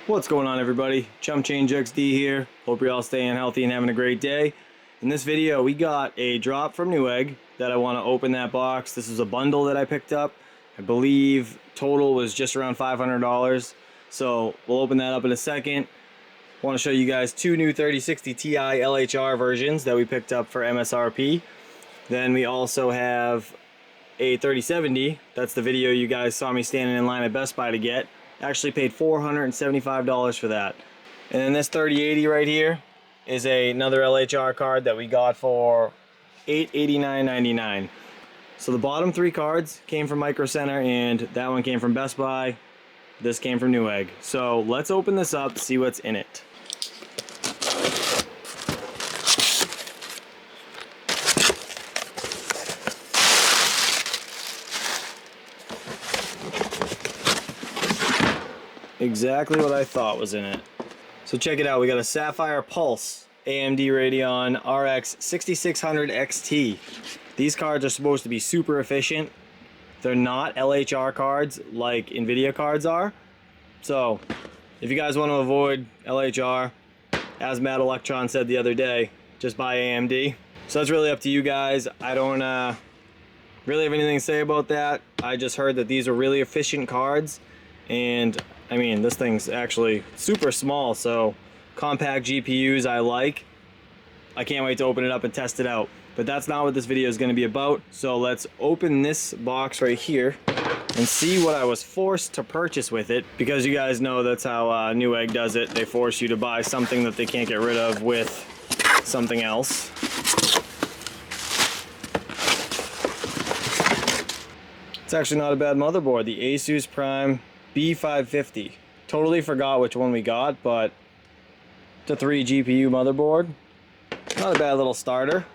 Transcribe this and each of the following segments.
What's going on, everybody? ChumpChangeXD here. Hope you're all staying healthy and having a great day. In this video, we got a drop from Newegg that I want to open that box. This is a bundle that I picked up. I believe total was just around $500. So we'll open that up in a second. I want to show you guys two new 3060 Ti LHR versions that we picked up for MSRP. Then we also have a 3070. That's the video you guys saw me standing in line at Best Buy to get. Actually paid $475 for that. And then this 3080 right here is another LHR card that we got for $889.99. So the bottom three cards came from Micro Center, and that one came from Best Buy. This came from Newegg. So let's open this up, see what's in it. Exactly what I thought was in it. So check it out. We got a Sapphire Pulse AMD Radeon RX 6600 XT. These cards are supposed to be super efficient. They're not LHR cards like Nvidia cards are. So if you guys want to avoid LHR, as Matt Electron said the other day, just buy AMD. So that's really up to you guys. I don't really have anything to say about that. I just heard that these are really efficient cards, and I mean, this thing's actually super small, so compact GPUs I like. I can't wait to open it up and test it out. But that's not what this video is going to be about. So let's open this box right here and see what I was forced to purchase with it. Because you guys know that's how Newegg does it. They force you to buy something that they can't get rid of with something else. It's actually not a bad motherboard. The ASUS Prime B550. Totally forgot which one we got, but it's a 3 GPU motherboard. Not a bad little starter.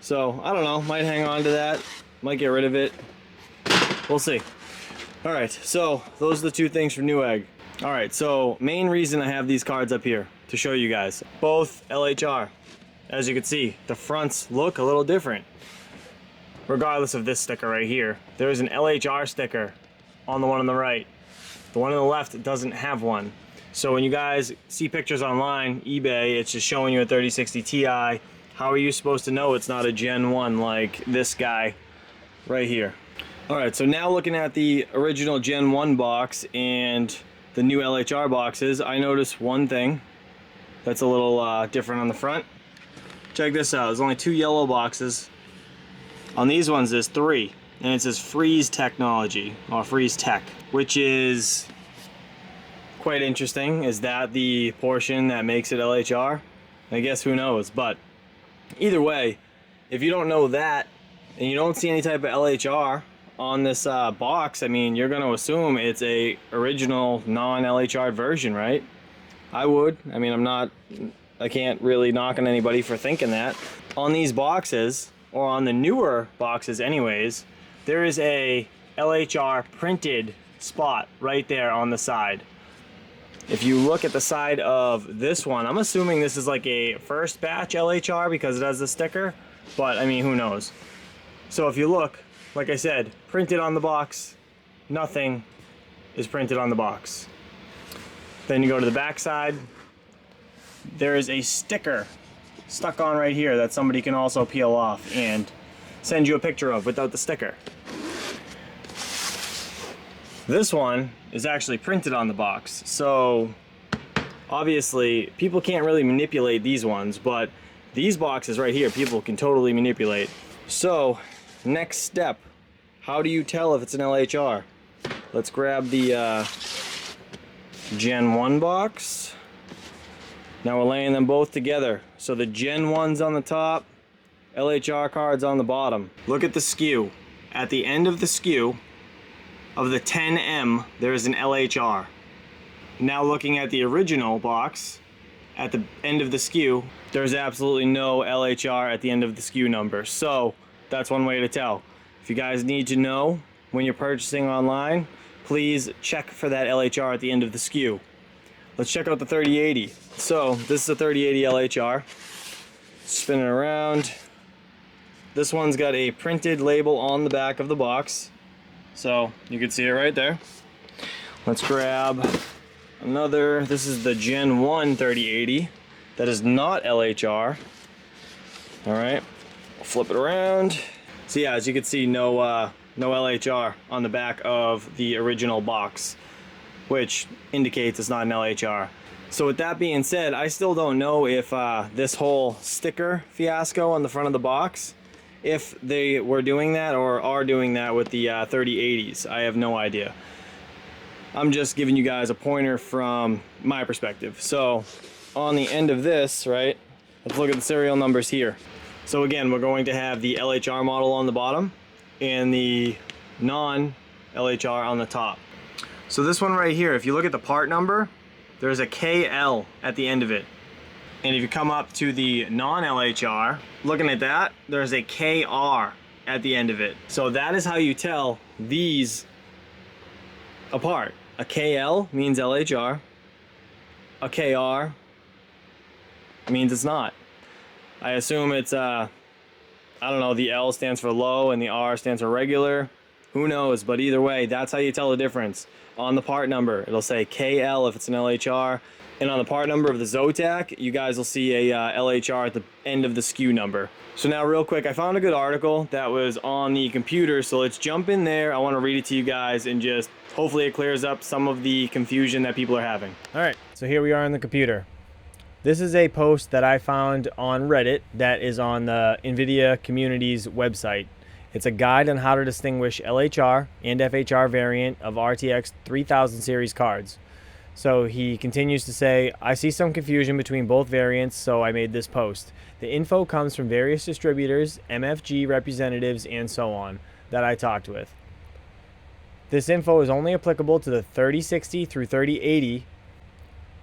So I don't know, might hang on to that, might get rid of it. We'll see. All right, so those are the two things from Newegg. All right, so main reason I have these cards up here to show you guys. Both LHR. As you can see, the fronts look a little different. Regardless of this sticker right here, there is an LHR sticker on the one on the right. The one on the left doesn't have one. So when you guys see pictures online, eBay, it's just showing you a 3060 Ti. How are you supposed to know it's not a Gen 1 like this guy right here? Alright, so now looking at the original Gen 1 box and the new LHR boxes, I noticed one thing that's a little different on the front. Check this out, there's only 2 yellow boxes. On these ones there's 3. And it says Freeze Technology, or Freeze Tech, which is quite interesting. Is that the portion that makes it LHR? I guess who knows, but either way, if you don't know that, and you don't see any type of LHR on this box, I mean, you're going to assume it's a original non-LHR version, right? I would. I mean, I can't really knock on anybody for thinking that. On these boxes, or on the newer boxes anyways, there is a LHR printed spot right there on the side. If you look at the side of this one, I'm assuming this is like a first batch LHR because it has the sticker, but I mean, who knows? So if you look, like I said, printed on the box, nothing is printed on the box. Then you go to the back side, there is a sticker stuck on right here that somebody can also peel off and send you a picture of without the sticker. This one is actually printed on the box, so obviously people can't really manipulate these ones, but these boxes right here people can totally manipulate. So next step, how do you tell if it's an LHR? Let's grab the Gen 1 box. Now we're laying them both together. So the Gen 1's on the top, LHR card's on the bottom. Look at the skew. At the end of the skew of the 10M, there is an LHR. Now looking at the original box, at the end of the skew, there's absolutely no LHR at the end of the skew number. So that's one way to tell. If you guys need to know when you're purchasing online, please check for that LHR at the end of the skew. Let's check out the 3080. So this is a 3080 LHR. Spin it around. This one's got a printed label on the back of the box. So you can see it right there. Let's grab This is the Gen 1 3080. That is not LHR. All right, we'll flip it around. So yeah, as you can see, no LHR on the back of the original box, which indicates it's not an LHR. So with that being said, I still don't know if this whole sticker fiasco on the front of the box, if they were doing that or are doing that with the 3080s. I have no idea. I'm just giving you guys a pointer from my perspective. So on the end of this, right, let's look at the serial numbers here. So again, we're going to have the LHR model on the bottom and the non-LHR on the top. So this one right here, if you look at the part number, there's a KL at the end of it. And if you come up to the non-LHR, looking at that, there's a KR at the end of it. So that is how you tell these apart. A KL means LHR. A KR means it's not. I assume it's, I don't know, the L stands for low and the R stands for regular. Who knows? But either way, that's how you tell the difference. On the part number, it'll say KL if it's an LHR. And on the part number of the Zotac, you guys will see a LHR at the end of the SKU number. So now real quick, I found a good article that was on the computer. So let's jump in there. I want to read it to you guys and just hopefully it clears up some of the confusion that people are having. All right, so here we are on the computer. This is a post that I found on Reddit that is on the Nvidia community's website. It's a guide on how to distinguish LHR and FHR variant of RTX 3000 series cards. So he continues to say, I see some confusion between both variants, so I made this post. The info comes from various distributors, MFG representatives, and so on that I talked with. This info is only applicable to the 3060 through 3080.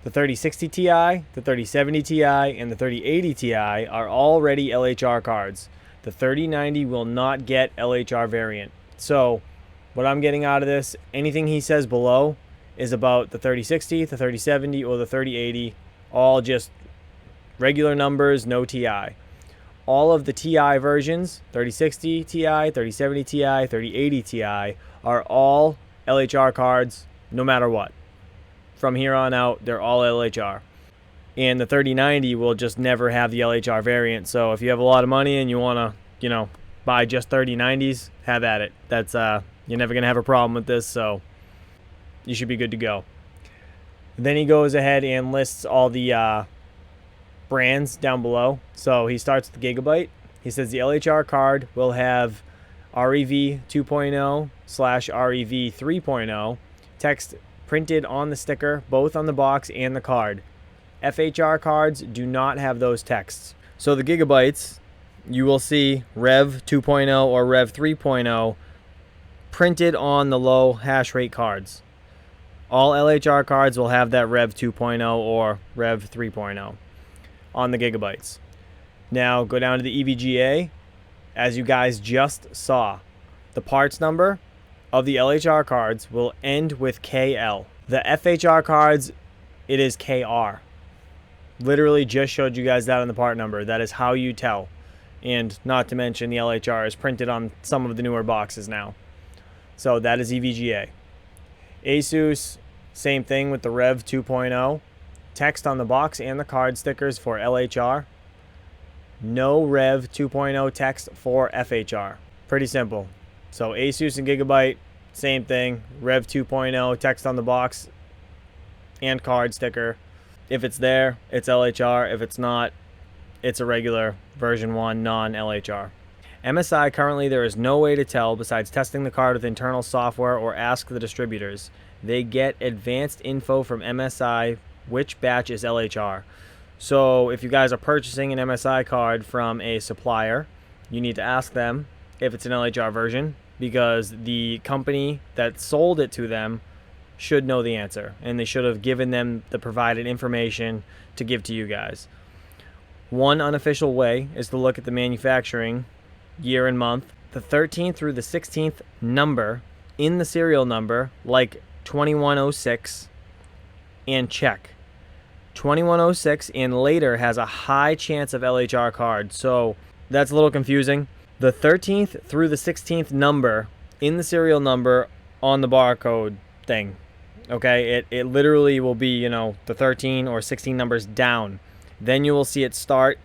The 3060 Ti, the 3070 Ti, and the 3080 Ti are already LHR cards. The 3090 will not get LHR variant. So what I'm getting out of this, anything he says below is about the 3060, the 3070, or the 3080, all just regular numbers, no Ti. All of the Ti versions, 3060 Ti, 3070 Ti, 3080 Ti, are all LHR cards no matter what. From here on out, they're all LHR. And the 3090 will just never have the LHR variant. So if you have a lot of money and you want to, buy just 3090s, have at it. That's you're never going to have a problem with this, so you should be good to go. Then he goes ahead and lists all the brands down below. So he starts with the Gigabyte. He says the LHR card will have REV 2.0/REV 3.0 text printed on the sticker, both on the box and the card. FHR cards do not have those texts. So the Gigabytes, you will see Rev 2.0 or Rev 3.0 printed on the low hash rate cards. All LHR cards will have that Rev 2.0 or Rev 3.0 on the Gigabytes. Now go down to the EVGA. As you guys just saw, the parts number of the LHR cards will end with KL. The FHR cards, it is KR. Literally just showed you guys that on the part number. That is how you tell. And not to mention the LHR is printed on some of the newer boxes now. So that is EVGA. ASUS, same thing with the Rev 2.0. Text on the box and the card stickers for LHR. No Rev 2.0 text for FHR. Pretty simple. So ASUS and Gigabyte, same thing. Rev 2.0 text on the box and card sticker. If it's there, it's LHR. If it's not, it's a regular version 1 non-LHR. MSI, currently there is no way to tell besides testing the card with internal software or ask the distributors. They get advanced info from MSI which batch is LHR. So if you guys are purchasing an MSI card from a supplier, you need to ask them if it's an LHR version, because the company that sold it to them should know the answer, and they should have given them the provided information to give to you guys. One unofficial way is to look at the manufacturing year and month, the 13th through the 16th number in the serial number, like 2106, and check. 2106 and later has a high chance of LHR card, so that's a little confusing. The 13th through the 16th number in the serial number on the barcode thing Okay, it literally will be, you know, the 13 or 16 numbers down. Then you will see it start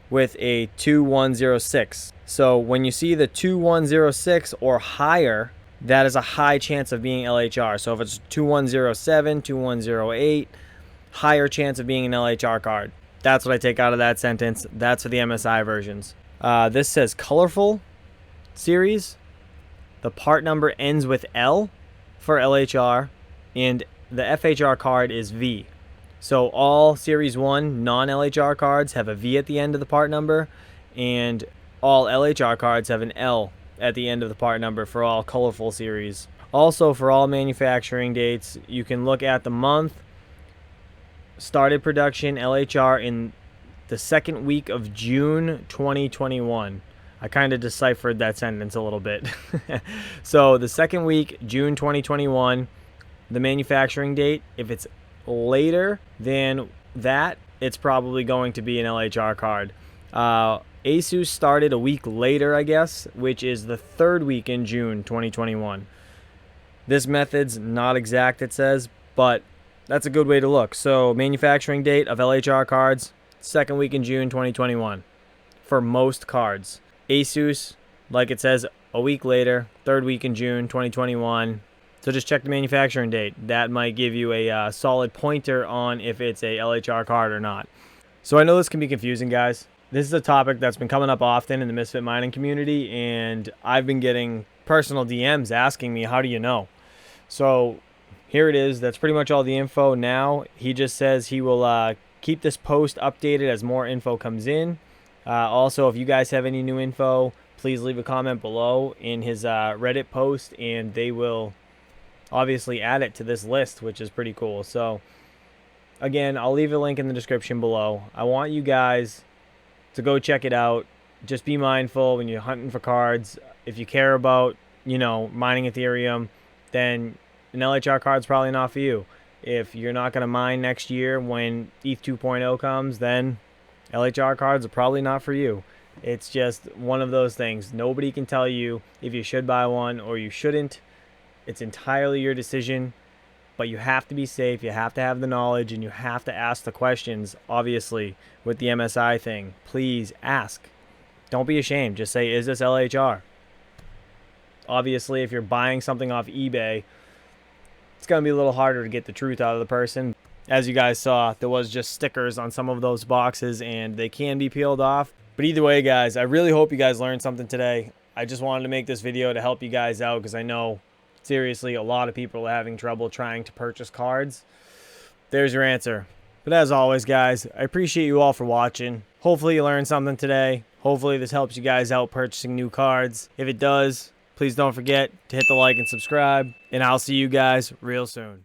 with a 2106. So when you see the 2106 or higher, that is a high chance of being LHR. So if it's 2107, 2108, higher chance of being an LHR card. That's what I take out of that sentence. That's for the MSI versions. This says colorful series. The part number ends with L for LHR, and the FHR card is V. So all Series 1 non-LHR cards have a V at the end of the part number, and all LHR cards have an L at the end of the part number for all colorful series. Also, for all manufacturing dates, you can look at the month. Started production LHR in the second week of June 2021. I kind of deciphered that sentence a little bit. So the second week, June 2021, the manufacturing date, if it's later than that, it's probably going to be an LHR card. ASUS started a week later, I guess, which is the third week in June 2021. This method's not exact, it says, but that's a good way to look. So manufacturing date of LHR cards, second week in June 2021 for most cards. ASUS, like it says, a week later, third week in June 2021. So just check the manufacturing date. That might give you a solid pointer on if it's a LHR card or not. So I know this can be confusing, guys. This is a topic that's been coming up often in the Misfit mining community, and I've been getting personal DMs asking me, how do you know? So here it is. That's pretty much all the info now. He just says he will keep this post updated as more info comes in. Also, if you guys have any new info, please leave a comment below in his Reddit post, and they will obviously add it to this list, which is pretty cool. So again, I'll leave a link in the description below. I want you guys to go check it out. Just be mindful when you're hunting for cards. If you care about, you know, mining Ethereum, then an LHR card's probably not for you. If you're not going to mine next year when ETH 2.0 comes, then LHR cards are probably not for you. It's just one of those things. Nobody can tell you if you should buy one or you shouldn't. It's entirely your decision, but you have to be safe. You have to have the knowledge, and you have to ask the questions. Obviously, with the MSI thing, please ask. Don't be ashamed. Just say, is this LHR? Obviously, if you're buying something off eBay, it's going to be a little harder to get the truth out of the person. As you guys saw, there was just stickers on some of those boxes, and they can be peeled off. But either way, guys, I really hope you guys learned something today. I just wanted to make this video to help you guys out, because I know, seriously, a lot of people are having trouble trying to purchase cards. There's your answer. But as always, guys, I appreciate you all for watching. Hopefully you learned something today. Hopefully this helps you guys out purchasing new cards. If it does, please don't forget to hit the like and subscribe. And I'll see you guys real soon.